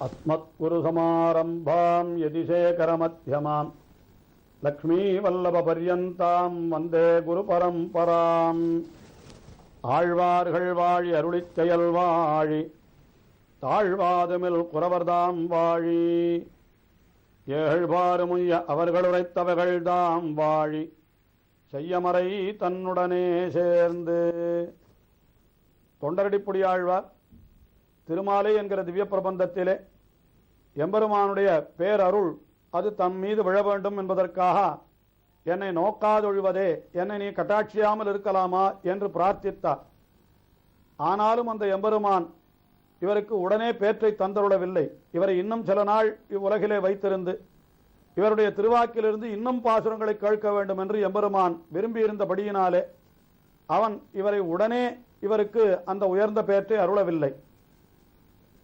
अस्मत्कुरुसमारम्भां यतिशेखरमध्यमां लक्ष्मीवल्लभपर्यन्तां वन्दे गुरुपरम्पराम् ஆழ்வார்கள் வாழி அருளிச் செயல் வாழி தாழ்வாதுமில் குறவர்தாம் வாழி ஏழ்பாறுமுய்ய அவர்கள் உரைத்தவர்கள்தாம் வாழி செய்யமறை தன்னுடனே சேர்ந்து. தொண்டரடிப்புடியாழ்வார் திருமாலை என்கிற திவ்ய பிரபந்தத்திலே எம்பெருமானுடைய பேரருள் அது தம் மீது விழ வேண்டும் என்பதற்காக என்னை நோக்காதொழுவதே, என்னை நீ கட்டாட்சியாமல் இருக்கலாமா என்று பிரார்த்தித்தார். ஆனாலும் அந்த எம்பெருமான் இவருக்கு உடனே பேற்றை தந்தருளவில்லை. இவரை இன்னும் சில நாள் இவ்வுலகிலே வைத்திருந்து இவருடைய திருவாக்கிலிருந்து இன்னும் பாசுரங்களை கேட்க வேண்டும் என்று எம்பெருமான் விரும்பியிருந்தபடியினாலே அவன் இவரை உடனே இவருக்கு அந்த உயர்ந்த பேற்றை அருளவில்லை.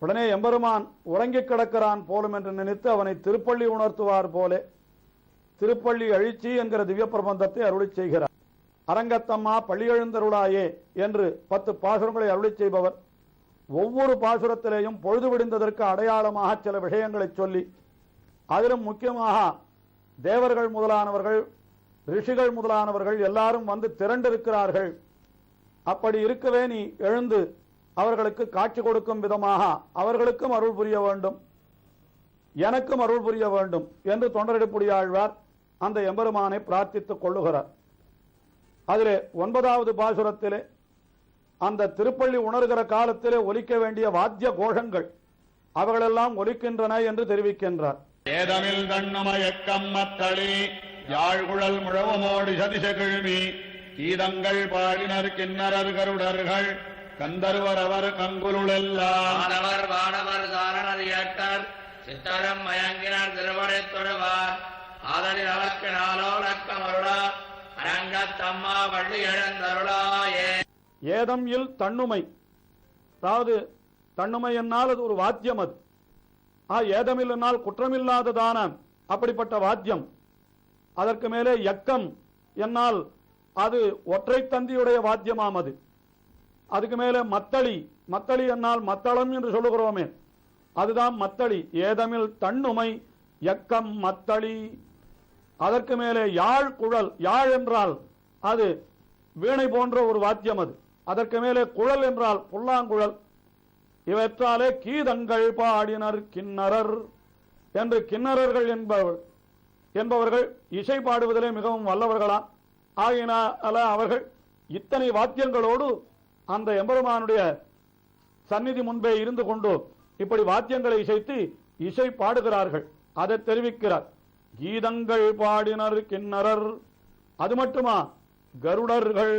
உடனே எம்பெருமான் உறங்கிக் கிடக்கிறான் போலும் என்று நினைத்து அவனை திருப்பள்ளி உணர்த்துவார் போலே திருப்பள்ளி அழிச்சி என்கிற திவ்ய பிரபந்தத்தை அருளி செய்கிறார். அரங்கத்தம்மா பள்ளி எழுந்தருளாயே என்று 10 பாசுரங்களை அருளி செய்பவர் ஒவ்வொரு பாசுரத்திலேயும் பொழுது விடிந்ததற்கு அடையாளமாக சில விஷயங்களை சொல்லி, அதிலும் முக்கியமாக தேவர்கள் முதலானவர்கள் ரிஷிகள் முதலானவர்கள் எல்லாரும் வந்து திரண்டிருக்கிறார்கள், அப்படி இருக்கவே நீ எழுந்து அவர்களுக்கு காட்சி கொடுக்கும் விதமாக அவர்களுக்கும் அருள் புரிய வேண்டும், எனக்கும் அருள் புரிய வேண்டும் என்று தொண்டரடிப்புடியாழ்வார் அந்த எம்பெருமானை பிரார்த்தித்துக் கொள்ளுகிறார். அதிலே 9வது பாசுரத்திலே அந்த திருப்பள்ளி உணர்கிற காலத்திலே ஒலிக்க வேண்டிய வாத்திய கோஷங்கள் அவைகளெல்லாம் ஒலிக்கின்றன என்று தெரிவிக்கின்றார். ஏதமில் தன்னுமயக்கம் மத்தளி யாழ்குழல் முழவமோடி சதிசகிழ்மி கீதங்கள் பாடினர் கிண்ணரர் கருடர்கள் கந்தர்வர் அவர் கங்குலுளெல்லாம் வானவர் சாரணர் ஏட்டர் சித்தரம் மயங்கினர் திருவடை தொழுவார் ஆதலில் அவர்க்கு நாளோலக்கமருளா அரங்கத்தம்மா வள்ளி எழுந்தருளாயே. ஏதம் இல் தன்னுமை, அதாவது தன்னுமை என்னால் அது ஒரு வாத்தியம். அது ஏதமில் என்னால் குற்றமில்லாததான அப்படிப்பட்ட வாத்தியம். அதற்கு மேலே யக்கம் என்னால் அது ஒற்றை தந்தியுடைய வாத்தியமாம். அதுக்கு மேலே மத்தளி, மத்தளி என்னால் மத்தளம் என்று சொல்லுகிறோமே அதுதான் மத்தளி. ஏதமில் தன்னுமை யக்கம் மத்தளி. அதற்கு மேலே யாழ் குழல், யாழ் என்றால் அது வீணை போன்ற ஒரு வாத்தியம். அதற்கு மேலே குழல் என்றால் புல்லாங்குழல். இவற்றாலே கீதங்கள் பாடினர் கிண்ணரர் என்று கிண்ணரர்கள் என்பவர்கள் இசை பாடுவதிலே மிகவும் வல்லவர்களாம். ஆகினால அவர்கள் இத்தனை வாத்தியங்களோடு அந்த எம்பெருமானுடைய சந்நிதி முன்பே இருந்து கொண்டு இப்படி வாத்தியங்களை இசைத்து இசை பாடுகிறார்கள். அதை தெரிவிக்கிறார். கீதங்கள் பாடினர் கிண்ணரர். அது மட்டுமா, கருடர்கள்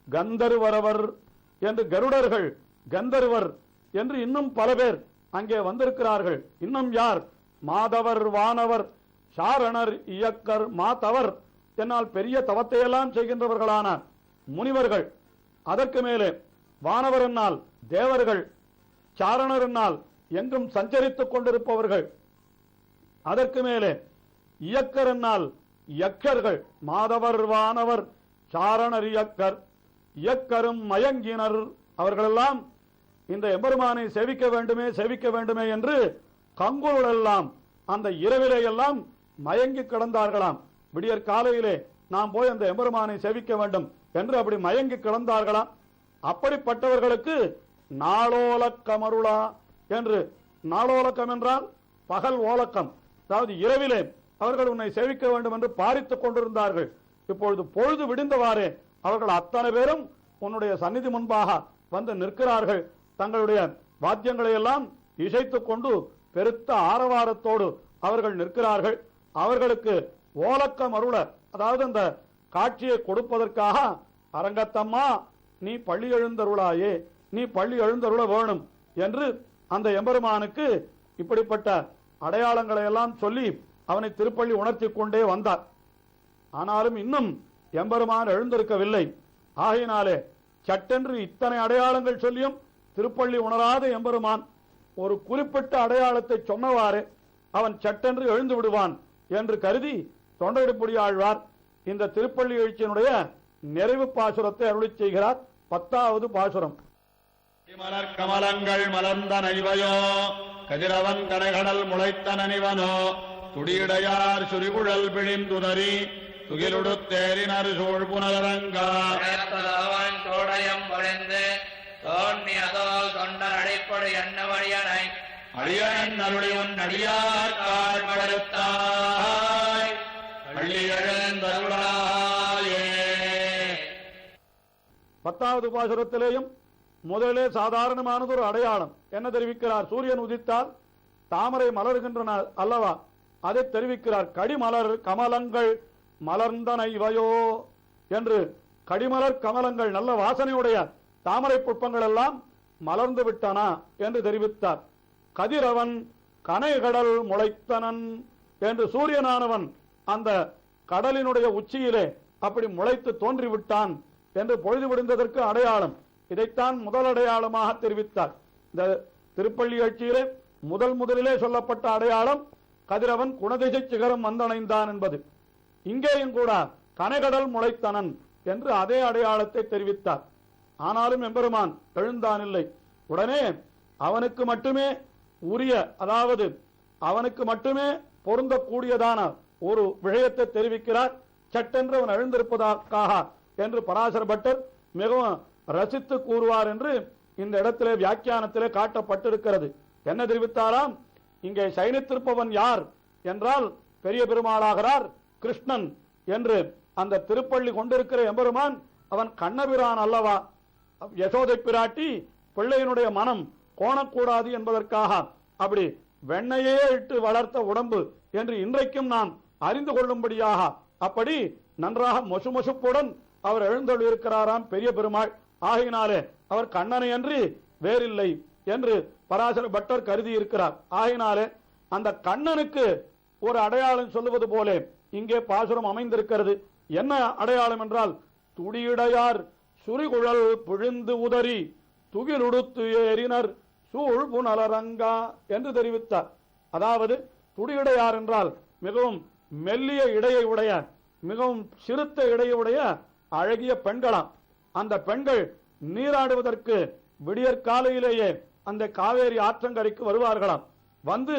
கந்தர்வரவர் என்று கருடர்கள் கந்தர்வர் என்று இன்னும் பல பேர் அங்கே வந்திருக்கிறார்கள். இன்னும் யார்? மாதவர் வானவர் சாரணர் இயக்கர் மாதவர் என்னால் பெரிய தவத்தையெல்லாம் செய்கின்றவர்களான முனிவர்கள். அதற்கு மேலே வானவர் என்னால் தேவர்கள், சாரணர் என்னால் எங்கும் சஞ்சரித்துக் கொண்டிருப்பவர்கள். அதற்கு மேலே இயக்கர் என்னால் யக்கர்கள், மாதவர் வானவர் சாரணர் இயக்கர், இயக்கரும் மயங்கினர். அவர்களெல்லாம் இந்த எம்பெருமானை சேவிக்க வேண்டுமே சேவிக்க வேண்டுமே என்று கங்குலெல்லாம் அந்த இரவிலே எல்லாம் மயங்கி கிடந்தார்களாம். விடியற் காலையிலே நாம் போய் அந்த எம்பெருமானை சேவிக்க வேண்டும் என்று அப்படி மயங்கி கிடந்தார்களாம். அப்படிப்பட்டவர்களுக்கு நாளோலக்கமருளா என்று, நாளோலக்கம் என்றால் பகல் ஓலக்கம், அதாவது இரவிலே அவர்கள் உன்னை சேவிக்க வேண்டும் என்று பாரித்துக் கொண்டிருந்தார்கள். இப்பொழுது பொழுது விடிந்தவாறே அவர்கள் அத்தனை பேரும் உன்னுடைய சந்நிதி முன்பாக வந்து நிற்கிறார்கள். தங்களுடைய வாத்தியங்களை எல்லாம் இசைத்துக் கொண்டு பெருத்த ஆரவாரத்தோடு அவர்கள் நிற்கிறார்கள். அவர்களுக்கு ஓலக்கம் அருள, அதாவது அந்த காட்சியை கொடுப்பதற்காக அரங்கத்தம்மா நீ பள்ளி எழுந்தருளாயே, நீ பள்ளி எழுந்தருள வேணும் என்று அந்த எம்பெருமானுக்கு இப்படிப்பட்ட அடையாளங்களை எல்லாம் சொல்லி அவனை திருப்பள்ளி உணர்த்தி கொண்டே வந்தார். ஆனாலும் இன்னும் எம்பெருமான் எழுந்திருக்கவில்லை. ஆகையினாலே சட்டென்று இத்தனை அடையாளங்கள் சொல்லியும் திருப்பள்ளி உணராத எம்பெருமான் ஒரு குறிப்பிட்ட அடையாளத்தை சொன்னவாறு அவன் சட்டென்று எழுந்து விடுவான் என்று கருதி தொண்டரடிப்புடியாழ்வார் இந்த திருப்பள்ளி எழுச்சியினுடைய நிறைவு பாசுரத்தை அருளி செய்கிறார். 10வது பாசுரம். மலர் கமலங்கள் மலர்ந்த நைவையோ கதிரவன் கடைகடல் முளைத்தனனிவனோ துடியுடையார் சுரிகுழல் பிழிந்துதறி துகிலுடுத்தேரினர் சூழ் புனலரங்கா தோடயம் பொழிந்து தோன்னியதோ தொண்டர் அடிப்படு என்ன வழியனை அடியன் அருளிவன் அடியார் காழ்படுத்தாய் பள்ளி எழுந்தருளாயே. 10வது பாசுரத்திலேயும் முதலே சாதாரணமானது ஒரு அடையாளம் என்ன தெரிவிக்கிறார்? சூரியன் உதித்தால் தாமரை மலர்கின்றன அல்லவா, அதை தெரிவிக்கிறார். கடிமலர் கமலங்கள் மலர்ந்தன இவையோ என்று. கடிமலர் கமலங்கள் நல்ல வாசனையுடைய தாமரை புஷ்பங்கள் எல்லாம் மலர்ந்து விட்டன என்று தெரிவித்தார். கதிரவன் கனைகடல் முளைத்தனன் என்று சூரியனானவன் அந்த கடலினுடைய உச்சியிலே அப்படி முளைத்து தோன்றிவிட்டான் என்று பொழுது விடுந்ததற்கு அடையாளம். இதைத்தான் முதல் அடையாளமாக தெரிவித்தார். இந்த திருப்பள்ளி எழுச்சியிலே முதலிலே சொல்லப்பட்ட அடையாளம் கதிரவன் குணதிசை சிகரம் வந்தணைந்தான் என்பது. இங்கேயும் கூட கனைகடல் முளைத்தனன் என்று அதே அடையாளத்தை தெரிவித்தார். ஆனாலும் எம்பெருமான் எழுந்தான் இல்லை. உடனே அவனுக்கு மட்டுமே உரிய, அதாவது அவனுக்கு மட்டுமே பொருந்தக்கூடியதான ஒரு விஷயத்தை தெரிவிக்கிறார். சட்டென்று அவன் எழுந்திருப்பதற்காக என்று பராசர பட்டர் மிகவும் ரசித்து கூறுவார் என்று இந்த இடத்திலே வியாக்கியானத்திலே காட்டப்பட்டிருக்கிறது. என்ன தெரிவித்தாராம்? இங்கே சயனித்திருப்பவன் யார் என்றால் பெரிய பெருமாளாகிறார் கிருஷ்ணன் என்று அந்த திருப்பள்ளி கொண்டிருக்கிற எம்பெருமான் அவன் கண்ணபிரான் அல்லவா. யசோதை பிராட்டி பிள்ளையினுடைய மனம் கோணக்கூடாது என்பதற்காக அப்படி வெண்ணையே இட்டு வளர்த்த உடம்பு என்று இன்றைக்கும் நாம் அறிந்து கொள்ளும்படியாக அப்படி நன்றாக மொசுமொசுப்புடன் அவர் எழுந்தொழிருக்கிறாராம் பெரிய பெருமாள். ஆகையினாலே அவர் கண்ணனை அன்றி வேறில்லை என்று பராசர பட்டர் கருதி இருக்கிறார். ஆகையினாலே அந்த கண்ணனுக்கு ஒரு அடையாளம் சொல்லுவது போல இங்கே பாசுரம் அமைந்திருக்கிறது. என்ன அடையாளம் என்றால் துடியுடையார் சுரிகுழல் பிழிந்து உதறி துகிலுடுத்து ஏறினர் சூழ் புனலரங்கா என்று தெரிவித்தார். அதாவது துடியுடையார் என்றால் மிகவும் மெல்லிய இடையை உடைய, மிகவும் சிறுத்த இடையை உடைய அழகிய பெண்களாம். அந்த பெண்கள் நீராடுவதற்கு விடியற்காலையிலேயே அந்த காவேரி ஆற்றங்கரைக்கு வருவார்களாம். வந்து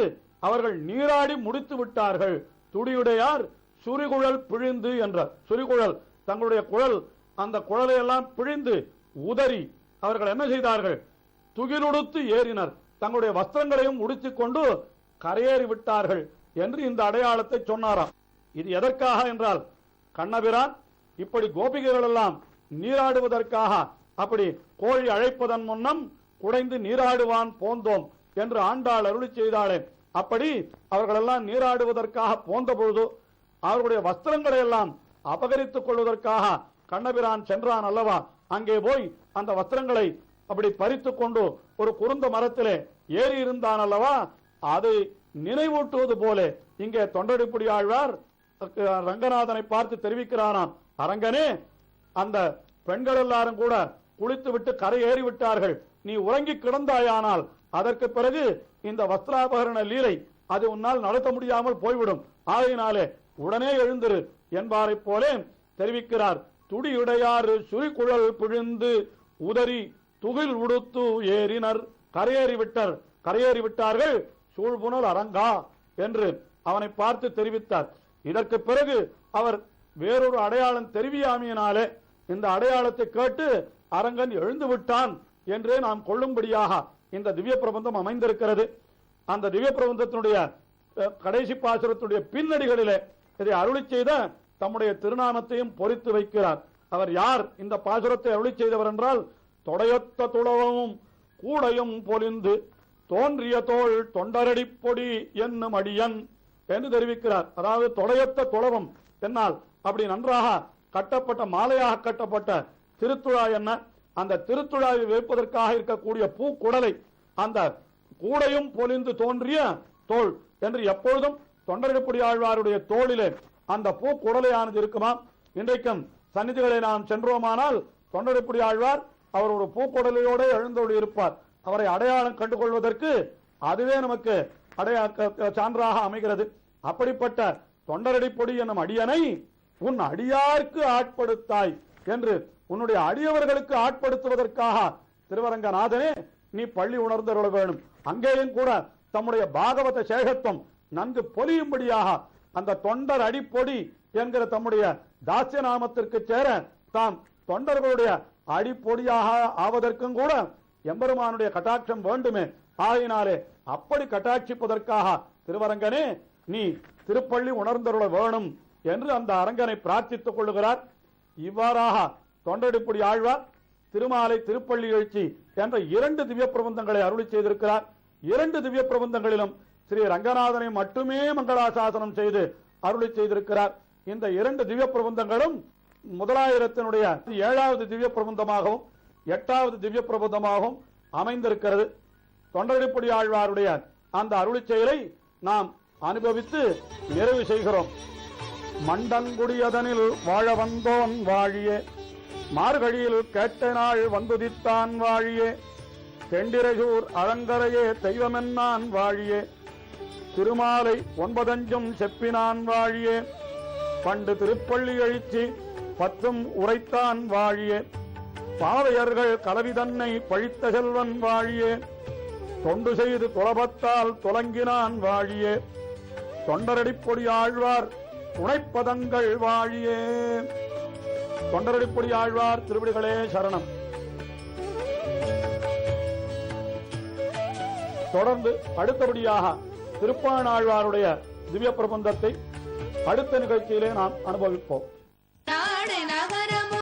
அவர்கள் நீராடி முடித்து விட்டார்கள். துடியுடையார் சுரிகுழல் பிழிந்து என்றார். சுரிகுழல் தங்களுடைய குழல், அந்த குழலை எல்லாம் பிழிந்து உதறி அவர்கள் என்ன செய்தார்கள்? துகிலுடுத்து ஏறினர். தங்களுடைய வஸ்திரங்களையும் உடுத்திக் கொண்டு கரையேறி விட்டார்கள் என்று இந்த அடையாளத்தை சொன்னாராம். இது எதற்காக என்றால் கண்ணபிரான் இப்படி கோபிகைகள் எல்லாம் நீராடுவதற்காக அப்படி கோழி அழைப்பதன் முன்னம் குடைந்து நீராடுவான் போந்தோம் என்று ஆண்டாள் அருளி செய்தாளே, அப்படி அவர்களெல்லாம் நீராடுவதற்காக போந்த பொழுது அவர்களுடைய வஸ்திரங்களை எல்லாம் அபகரித்துக் கொள்வதற்காக கண்ணபிரான் சென்றான் அல்லவா. அங்கே போய் அந்த வஸ்திரங்களை அப்படி பறித்துக் கொண்டு ஒரு குருந்த மரத்திலே ஏறி இருந்தான் அல்லவா. அதை நினைவூட்டுவது போல இங்கே தொண்டடிப்புடி ஆழ்வார் ரங்கநாதனை பார்த்து தெரிவிக்கிறானாம், அரங்கனே அந்த பெண்கள் எல்லாரும் கூட குளித்து விட்டு கரை ஏறி விட்டார்கள். நீ உறங்கி கிடந்தாயானால் அதற்கு பிறகு இந்த வஸ்திராபகரண லீலை அது உன்னால் நடத்த முடியாமல் போய்விடும். ஆகையினாலே உடனே எழுந்திரு என்பாரை போலே தெரிவிக்கிறார். துடியுடையாறு சுரிகுழல் பிழிந்து உதறி துகில் உடுத்து ஏறினர் கரையேறிவிட்டார்கள் சூழ்புணல் அரங்கா என்று அவனை பார்த்து தெரிவித்தார். இதற்கு பிறகு அவர் வேறொரு அடையாளம் தெரிவியாமையினாலே இந்த அடையாளத்தை கேட்டு அரங்கன் எழுந்து விட்டான் என்றே நாம் கொள்ளும்படியாக இந்த திவ்ய பிரபந்தம் அமைந்திருக்கிறது. அந்த திவ்ய பிரபந்தத்தினுடைய கடைசி பாசுரத்துடைய பின்னடிகளிலே இதை அருளி செய்த தம்முடைய திருநாமத்தையும் பொறித்து வைக்கிறார். அவர் யார்? இந்த பாசுரத்தை அருளி செய்தவர் என்றால் தொடையொத்த துளவமும் கூடையும் பொலிந்து தோன்றிய தோள் தொண்டரடி பொடி என்னும் அடியன் என்று தெரிவிக்கிறார். அதாவது தொடையொத்த துளவம் என்னால் அப்படி நன்றாக கட்டப்பட்ட மாலையாக கட்டப்பட்ட திருத்துழா என்ன, அந்த திருத்துழாவை வைப்பதற்காக இருக்கக்கூடிய பூக்குடலை அந்த கூடையும் பொலிந்து தோன்றிய தோள் என்று எப்பொழுதும் தொண்டரடிப்புடி ஆழ்வாருடைய தோளிலே அந்த பூக்குடலையானது இருக்குமா. இன்றைக்கும் சந்நிதிகளை நாம் சென்றோமானால் தொண்டரடிப்புடி ஆழ்வார் அவர் ஒரு பூக்குடலையோட எழுந்தோடு இருப்பார். அவரை அடையாளம் கண்டுகொள்வதற்கு அதுவே நமக்கு சான்றாக அமைகிறது. அப்படிப்பட்ட தொண்டரடிப்பொடி என்னும் அடியனை உன் அடியார்க்கு ஆட்படுத்தாய் என்று உன்னுடைய அடியவர்களுக்கு ஆட்படுத்துவதற்காக திருவரங்கநாதனே நீ பள்ளி உணர்ந்தருள வேணும். அங்கேயும் கூட தம்முடைய பாகவத சேஷத்துவம் நன்கு பொலியும்படியாக அந்த தொண்டர் அடிப்பொடி என்கிற தம்முடைய தாசிய நாமத்திற்கு சேர தாம் தொண்டர்களுடைய அடிப்பொடியாக ஆவதற்கும் கூட எம்பெருமானுடைய கட்டாட்சம் வேண்டுமே. ஆகினாலே அப்படி கட்டாட்சிப்பதற்காக திருவரங்கனே நீ திருப்பள்ளி உணர்ந்தருள வேணும் என்று அந்த அரங்கனை பிரார்த்தித்துக் கொள்ளுகிறார். இவ்வாறாக தொண்டடிப்புடி ஆழ்வார் திருமாலை திருப்பள்ளி எழுச்சி என்ற 2 திவ்ய பிரபந்தங்களை அருளி செய்திருக்கிறார். 2 திவ்ய பிரபந்தங்களிலும் ஸ்ரீ ரங்கநாதனை மட்டுமே மங்களாசாசனம் செய்து அருளி செய்திருக்கிறார். இந்த 2 திவ்ய பிரபந்தங்களும் முதலாயிரத்தினுடைய 7வது திவ்ய பிரபந்தமாகவும் 8வது திவ்ய பிரபந்தமாகவும் அமைந்திருக்கிறது. தொண்டடிப்புடி ஆழ்வாருடைய அந்த அருளி செயலை நாம் அனுபவித்து நிறைவு செய்கிறோம். மண்டங்குடியதனில் வாழ வந்தோன் வாழியே, மார்கழியில் கேட்ட நாள் வந்துதித்தான் வாழியே, தெண்டிரையூர் அலங்கரையே தெய்வமென்னான் வாழியே, திருமாலை 9 செப்பினான் வாழியே, பண்டு திருப்பள்ளி எழுச்சி 10 உரைத்தான் வாழியே, பாவையர்கள் கலவிதன்னை பழித்த செல்வன் வாழியே, தொண்டு செய்து துளபத்தால் துலங்கினான் வாழியே, தொண்டரடிப்பொடி ஆழ்வார் துணைப்பதங்கள் வாழியே. தொண்டரடிப்பொடி ஆழ்வார் திருவடிகளே சரணம். தொடர்ந்து அடுத்தபடியாக திருப்பாணாழ்வாருடைய திவ்ய பிரபந்தத்தை அடுத்த நிகழ்ச்சியிலே நாம் அனுபவிப்போம்.